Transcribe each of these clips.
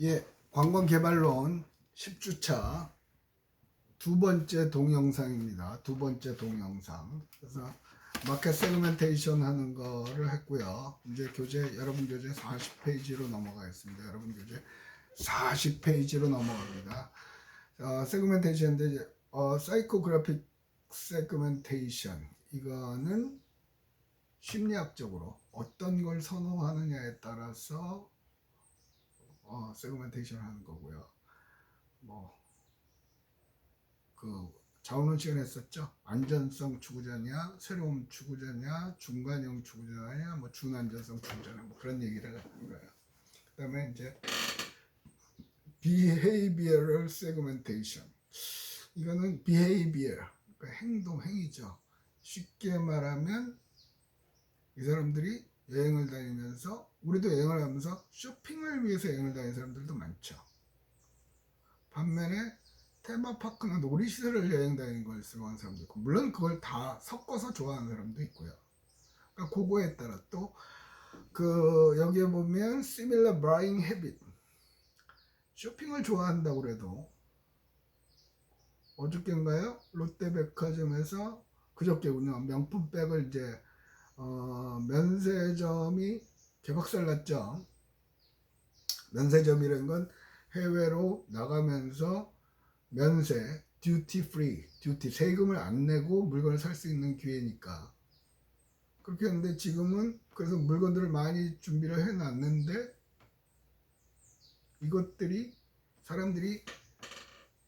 예, 관광개발론 10주차 두 번째 동영상입니다. 두 번째 동영상. 그래서 마켓 세그멘테이션 하는 거를 했고요. 이제 여러분 교재 40페이지로 넘어가겠습니다. 여러분 교재 40페이지로 넘어갑니다. 세그멘테이션인데 이제 사이코그래픽 세그멘테이션 이거는 심리학적으로 어떤 걸 선호하느냐에 따라서 세그멘테이션 하는 거고요. 뭐 그 자원론 시간에 했었죠. 안전성 추구자냐, 새로움 추구자냐, 중간형 추구자냐, 뭐 준안전성 추구자냐, 뭐 그런 얘기를 하는 거예요. 그다음에 이제 behavioral segmentation. 이거는 behavior, 그러니까 행동이죠. 쉽게 말하면 이 사람들이 여행을 다니면서 우리도 여행을 하면서 쇼핑을 위해서 여행을 다니는 사람들도 많죠. 반면에 테마파크나 놀이시설을 여행 다니는 걸 좋아하는 사람도 있고, 물론 그걸 다 섞어서 좋아하는 사람도 있고요. 그러니까 그거에 따라 또 여기에 보면 similar buying habit, 쇼핑을 좋아한다고 그래도 어저께인가요? 롯데백화점에서 그저께군요. 명품백을 이제 면세점이 개박살 났죠. 면세점이라는 건 해외로 나가면서 면세, 듀티 프리, 듀티 세금을 안 내고 물건을 살 수 있는 기회니까 그렇게 했는데 지금은 그래서 물건들을 많이 준비를 해놨는데 이것들이 사람들이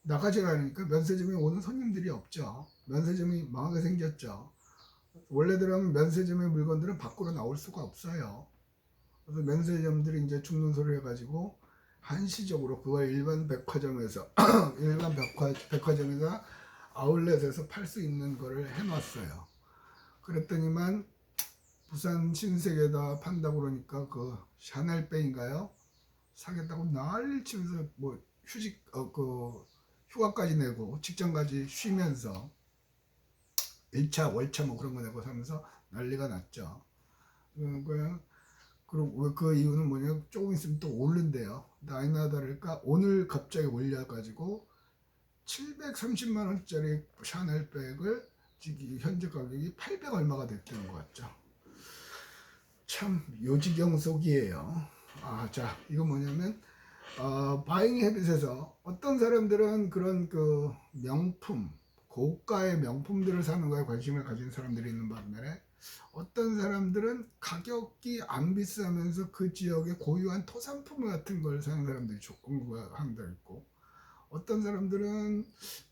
나가지 않으니까 면세점에 오는 손님들이 없죠. 면세점이 망하게 생겼죠. 원래대로면 면세점의 물건들은 밖으로 나올 수가 없어요. 그래서 면세점들이 이제 죽는 소리 해가지고 한시적으로 그걸 일반 백화점에서 일반 백화점이나 아울렛에서 팔 수 있는 거를 해놨어요. 그랬더니만 부산 신세계에다 판다고 그러니까 그 샤넬백인가요? 사겠다고 난리 치면서 뭐 휴가까지 내고 직장까지 쉬면서 1차 월차 뭐 그런 거 내고 사면서 난리가 났죠. 그리고 그 이유는 뭐냐, 조금 있으면 또 오른대요. 아니나 다를까 오늘 갑자기 올려가지고 730만 원짜리 샤넬백을 지금 현재 가격이 800 얼마가 됐다는 것 같죠. 참 요지경석이에요. 자, 이거 뭐냐면 바잉 헤빗에서 어떤 사람들은 그런 그 명품, 고가의 명품들을 사는 거에 관심을 가진 사람들이 있는 반면에 어떤 사람들은 가격이 안 비싸면서 그 지역의 고유한 토산품 같은 걸 사는 사람들이 조금 하는 데 있고, 어떤 사람들은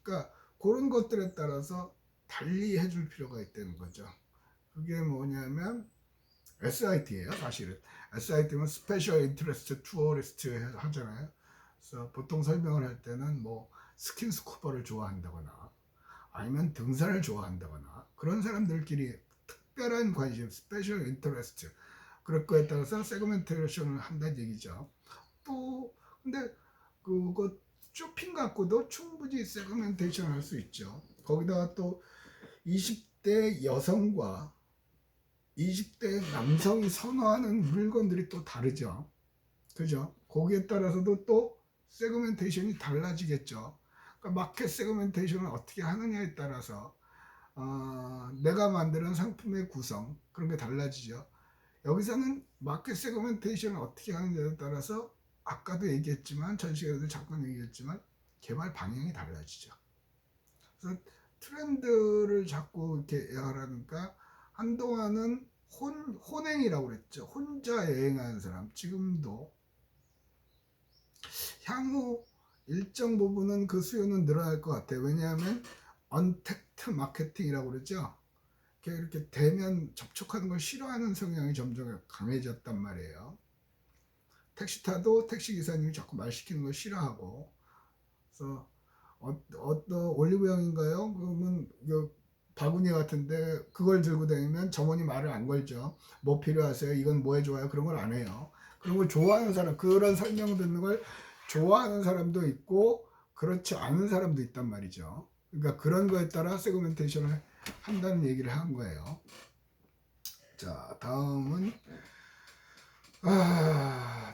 그러니까 그런 것들에 따라서 달리 해줄 필요가 있다는 거죠. 그게 뭐냐면 SIT예요, 사실은. SIT면 Special Interest Tourist 하잖아요. 그래서 보통 설명을 할 때는 뭐 스킨스쿠버를 좋아한다거나 아니면 등산을 좋아한다거나 그런 사람들끼리 특별한 관심, 스페셜 인터레스트, 그럴 거에 따라서 세그멘테이션을 한다는 얘기죠. 또 근데 그거 쇼핑 갖고도 충분히 세그멘테이션 할 수 있죠. 거기다가 또 20대 여성과 20대 남성이 선호하는 물건들이 또 다르죠. 그죠? 거기에 따라서도 또 세그멘테이션이 달라지겠죠. 그러니까 마켓 세그멘테이션을 어떻게 하느냐에 따라서 내가 만드는 상품의 구성 그런 게 달라지죠. 여기서는 마켓 세그멘테이션을 어떻게 하느냐에 따라서 아까도 얘기했지만 전 시간에도 잠깐 얘기했지만 개발 방향이 달라지죠. 그래서 트렌드를 자꾸 이렇게 하라니까 한동안은 혼행이라고 그랬죠. 혼자 여행하는 사람 지금도 향후 일정 부분은 그 수요는 늘어날 것 같아요. 왜냐하면 언택트 마케팅이라고 그러죠. 이렇게 대면 접촉하는 걸 싫어하는 성향이 점점 강해졌단 말이에요. 택시 타도 택시 기사님이 자꾸 말 시키는 걸 싫어하고, 그래서 어떤 올리브영인가요? 그러면 바구니 같은데 그걸 들고 다니면 점원이 말을 안 걸죠. 뭐 필요하세요? 이건 뭐에 좋아요? 그런 걸 안 해요. 그런 걸 좋아하는 사람, 그런 설명 듣는 걸 좋아하는 사람도 있고 그렇지 않은 사람도 있단 말이죠. 그러니까 그런 거에 따라 세그멘테이션을 한다는 얘기를 한 거예요. 자, 다음은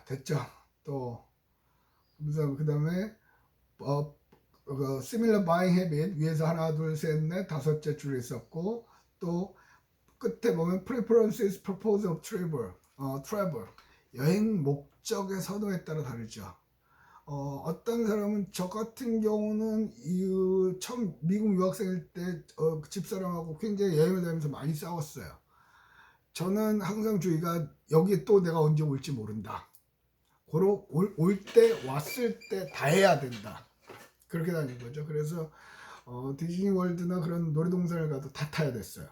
됐죠. 또 그 다음에 similar buying habit 위에서 하나 둘 셋 넷 다섯째 줄에 있었고, 또 끝에 보면 preferences purpose of travel 여행 목적의 선호에 따라 다르죠. 어떤 사람은, 저 같은 경우는 처음 미국 유학생일 때 집사람하고 굉장히 여행을 다니면서 많이 싸웠어요. 저는 항상 주의가, 여기 또 내가 언제 올지 모른다. 올 때 왔을 때 다 해야 된다. 그렇게 다닌 거죠. 그래서 디즈니월드나 그런 놀이동산을 가도 다 타야 됐어요.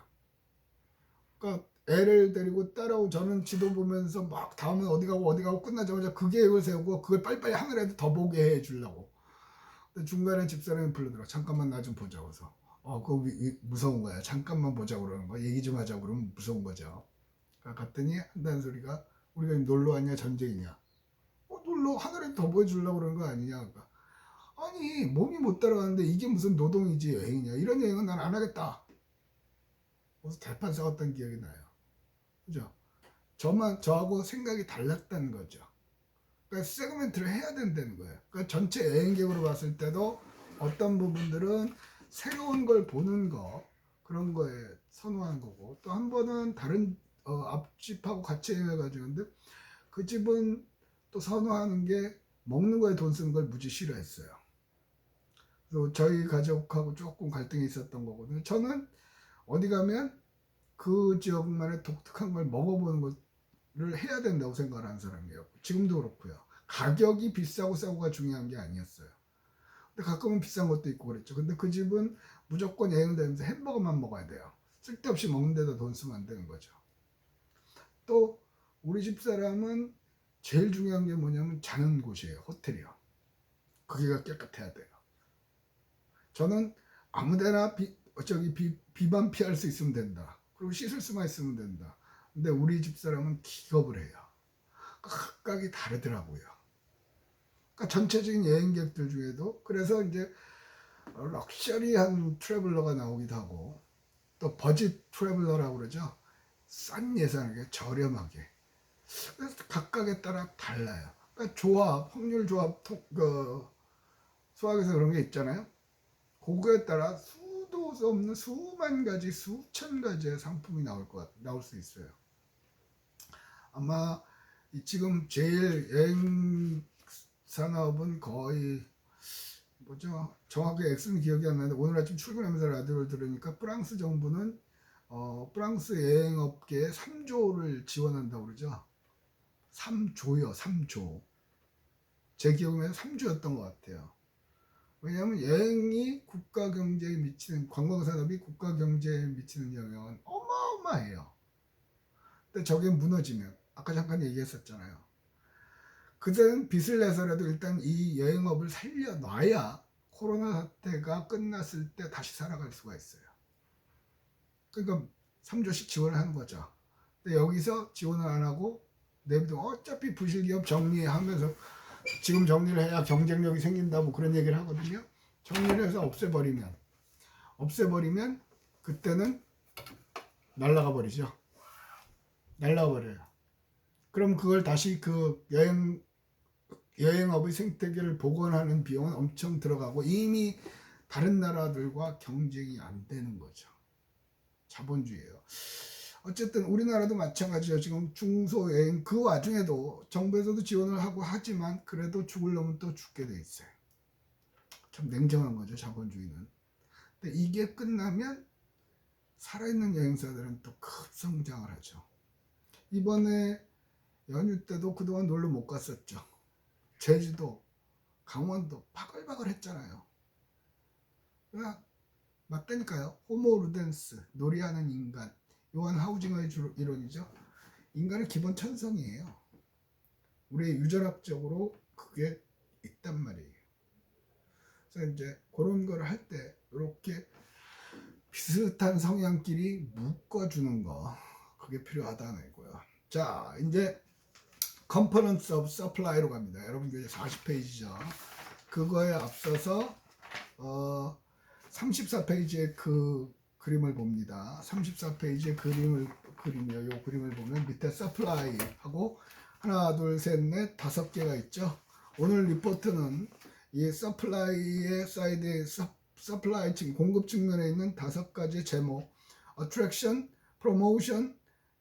그러니까 애를 데리고 따라오고, 저는 지도 보면서 막 다음은 어디 가고 끝나자마자 그 계획을 세우고 그걸 빨리빨리 하늘에도 더 보게 해주려고. 근데 중간에 집사람이 불러들어. 잠깐만 나 좀 보자고 해서. 그거 무서운 거야. 잠깐만 보자고 그러는 거야. 얘기 좀 하자고 그러면 무서운 거죠. 갔더니 한다는 소리가, 우리가 놀러 왔냐 전쟁이냐. 놀러 하늘에 더 보여주려고 그러는 거 아니냐. 그러니까, 아니 몸이 못 따라가는데 이게 무슨 노동이지 여행이냐. 이런 여행은 난 안 하겠다. 그래서 대판 싸웠던 기억이 나요. 그죠? 저하고 생각이 달랐다는 거죠. 그러니까 세그멘트를 해야 된다는 거예요. 그러니까 전체 여행 계획으로 봤을 때도 어떤 부분들은 새로운 걸 보는 거, 그런 거에 선호하는 거고, 또 한 번은 다른 앞집하고 같이 여행을 가지는데, 그 집은 또 선호하는 게 먹는 거에 돈 쓰는 걸 무지 싫어했어요. 그래서 저희 가족하고 조금 갈등이 있었던 거거든요. 저는 어디 가면 그 지역만의 독특한 걸 먹어보는 것을 해야 된다고 생각하는 사람이에요. 지금도 그렇고요. 가격이 비싸고 싸고가 중요한 게 아니었어요. 근데 가끔은 비싼 것도 있고 그랬죠. 근데 그 집은 무조건 여행 다니면서 햄버거만 먹어야 돼요. 쓸데없이 먹는 데다 돈 쓰면 안 되는 거죠. 또 우리 집 사람은 제일 중요한 게 뭐냐면 자는 곳이에요. 호텔이요. 거기가 깨끗해야 돼요. 저는 아무데나 비만 피할 수 있으면 된다. 그리고 씻을 수만 있으면 된다. 근데 우리 집 사람은 기겁을 해요. 각각이 다르더라고요. 그러니까 전체적인 여행객들 중에도, 그래서 이제 럭셔리한 트래블러가 나오기도 하고, 또 버짓 트래블러라고 그러죠. 싼 예산에 저렴하게. 그래서 각각에 따라 달라요. 그러니까 확률 조합, 수학에서 그런 게 있잖아요. 그거에 따라 수도 없는 수만 가지, 수천 가지의 상품이 나올 수 있어요. 아마 지금 제일 여행 산업은 거의 뭐죠? 정확히 X는 기억이 안 나는데, 오늘 아침 출근하면서 라디오를 들으니까 프랑스 정부는 프랑스 여행업계에 3조를 지원한다고 그러죠. 3조요, 3조. 제 기억에는 3조였던 것 같아요. 왜냐하면 여행이 국가 경제에 미치는, 관광산업이 국가 경제에 미치는 영향은 어마어마해요. 근데 저게 무너지면, 아까 잠깐 얘기했었잖아요. 그때는 빚을 내서라도 일단 이 여행업을 살려놔야 코로나 사태가 끝났을 때 다시 살아갈 수가 있어요. 그러니까 3조씩 지원을 하는 거죠. 근데 여기서 지원을 안 하고 내비도 어차피 부실기업 정리하면서, 지금 정리를 해야 경쟁력이 생긴다 뭐 그런 얘기를 하거든요. 정리를 해서 없애버리면 그때는 날아가 버리죠. 날아가 버려요. 그럼 그걸 다시 그 여행업의 생태계를 복원하는 비용은 엄청 들어가고, 이미 다른 나라들과 경쟁이 안 되는 거죠. 자본주의예요. 어쨌든 우리나라도 마찬가지죠. 지금 중소여행, 그 와중에도 정부에서도 지원을 하고 하지만 그래도 죽을 놈은 또 죽게 돼 있어요. 참 냉정한 거죠, 자본주의는. 근데 이게 끝나면 살아있는 여행사들은 또 급성장을 하죠. 이번에 연휴 때도 그동안 놀러 못 갔었죠. 제주도, 강원도 바글바글 했잖아요. 맞다니까요. 호모 루덴스, 놀이하는 인간. 요한 하우징어의 이론이죠. 인간의 기본 천성이에요. 우리의 유전학적으로 그게 있단 말이에요. 그래서 이제 그런 걸 할 때 이렇게 비슷한 성향끼리 묶어주는 거, 그게 필요하다는 거고요. 자, 이제 Components of Supply로 갑니다. 여러분 이제 40페이지죠. 그거에 앞서서 34페이지의 그 그림을 봅니다. 34페이지의 그림이요. 요 그림을 보면 밑에 Supply 하고 하나, 둘, 셋, 넷, 5개가 있죠. 오늘 리포트는 이 서플라이의 사이드에 서플라이 측 공급 측면에 있는 5가지 제목 attraction, promotion,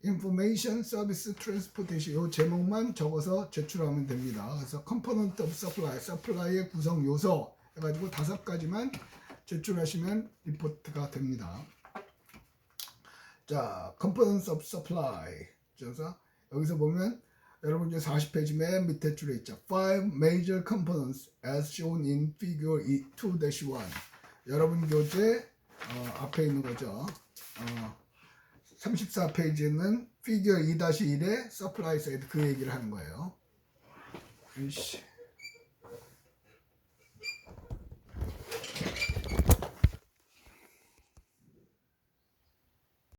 information, service, transportation 이 제목만 적어서 제출하면 됩니다. 그래서 component of supply, 서플라이의 구성 요소 해가지고 5가지만 제출하시면 리포트가 됩니다. 자, components of supply. 그래서 여기서 보면 여러분 이제 40페이지 맨 밑에 줄에 있죠. 5 major components as shown in figure 2-1. 여러분 교재 앞에 있는 거죠. 34페이지는 figure 2-1의 supply side 그 얘기를 하는 거예요. 이씨.